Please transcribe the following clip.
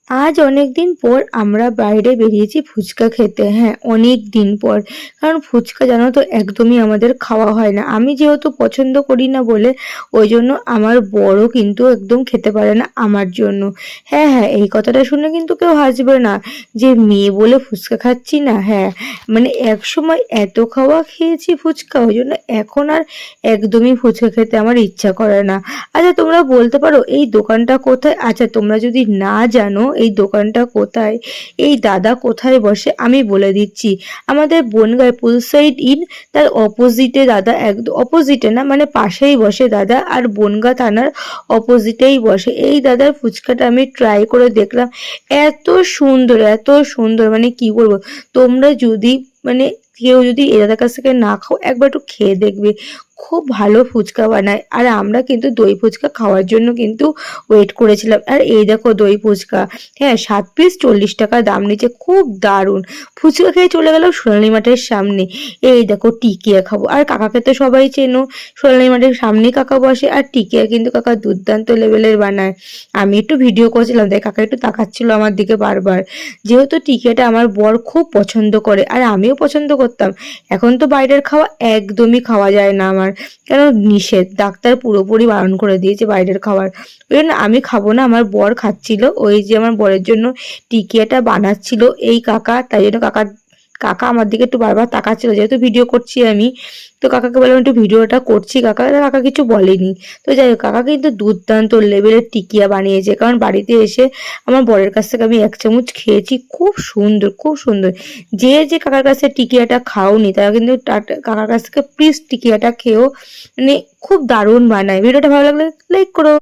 আজ অনেক দিন পর আমরা বাইরে বেরিয়েছি ফুচকা খেতে। হ্যাঁ, অনেক দিন পর। কারণ ফুচকা জানো তো একদমই আমাদের খাওয়া হয় না। আমি যেহেতু পছন্দ করি না বলে ওই জন্য আমার বরও কিন্তু একদম খেতে পারে না আমার জন্য। হ্যাঁ, হ্যাঁ, এই কথাটা শুনে কিন্তু কেউ হাসবে না যে মেয়ে বলে ফুচকা খাচ্ছি না। হ্যাঁ, মানে একসময় এত খাওয়া খেয়েছি ফুচকা, ওই জন্য এখন আর একদমই ফুচকা খেতে আমার ইচ্ছা করে না। আচ্ছা তোমরা বলতে পারো এই দোকানটা কোথায়? আচ্ছা তোমরা যদি না জানো এই দোকানটা কোথায়, এই দাদা কোথায় বসে, আমি বলে দিচ্ছি। আমাদের বনগাঁয় পুল সাইড ইন, তার অপোজিটে দাদা, একদম অপোজিটে না মানে পাশেই বসে দাদা, আর বনগাঁ থানার অপোজিটেই বসে। এই দাদার ফুচকাটা আমি ট্রাই করে দেখলাম, এত সুন্দর এত সুন্দর, মানে কি বলবো। তোমরা যদি মানে কেউ যদি এই দাদার কাছ থেকে না খাও, একবার একটু খেয়ে দেখবে। খুব ভালো ফুচকা বানায়। আর আমরা কিন্তু দই ফুচকা খাওয়ার জন্য কিন্তু ওয়েট করেছিলাম। আর এই দেখো দই ফুচকা, হ্যাঁ 7 পিস 40 টাকা দাম নিচ্ছে, খুব দারুণ। ফুচকা খেয়ে চলে গেলাম সোনালী মাঠের সামনে। এই দেখো টিকিয়া খাবো, আর কাকাকে তো সবাই চেনো, সোনালী মাঠের সামনেই কাকা বসে। আর টিকিয়া কিন্তু কাকা দুর্দান্ত লেভেলের বানায়। আমি একটু ভিডিও করছিলাম তাই কাকা একটু তাকাচ্ছিল আমার দিকে বারবার। যেহেতু টিকিয়াটা আমার বর খুব পছন্দ করে আর আমিও পছন্দ করতাম, এখন তো বাইরের খাওয়া একদমই খাওয়া যায় না আমার, কেন নিষেধ, ডাক্তার পুরোপুরি বারণ করে দিয়েছে বাইরের খাবার। ওই জন্য আমি খাবো না, আমার বর খাচ্ছিল, ওই যে আমার বরের জন্য টিকিয়াটা বানাচ্ছিল এই কাকা, তাই জন্য কাকা কাকা আমার দিকে একটু বারবার তাকাচ্ছিল, যেহেতু ভিডিও করছি আমি। তো কাকাকে বললাম একটু ভিডিওটা করছি কাকা, কাকা কিছু বলেনি। তো যাই হোক, কাকা কিন্তু দুর্দান্ত লেভেলের টিকিয়া বানিয়েছে, কারণ বাড়িতে এসে আমার বরের কাছ থেকে আমি 1 চামচ খেয়েছি, খুব সুন্দর খুব সুন্দর। যে যে কাকার কাছে টিকিয়াটা খাওনি তারা কিন্তু কাকার কাছ থেকে প্লিজ টিকিয়াটা খেও, মানে খুব দারুণ বানায়। ভিডিওটা ভালো লাগলে লাইক করো।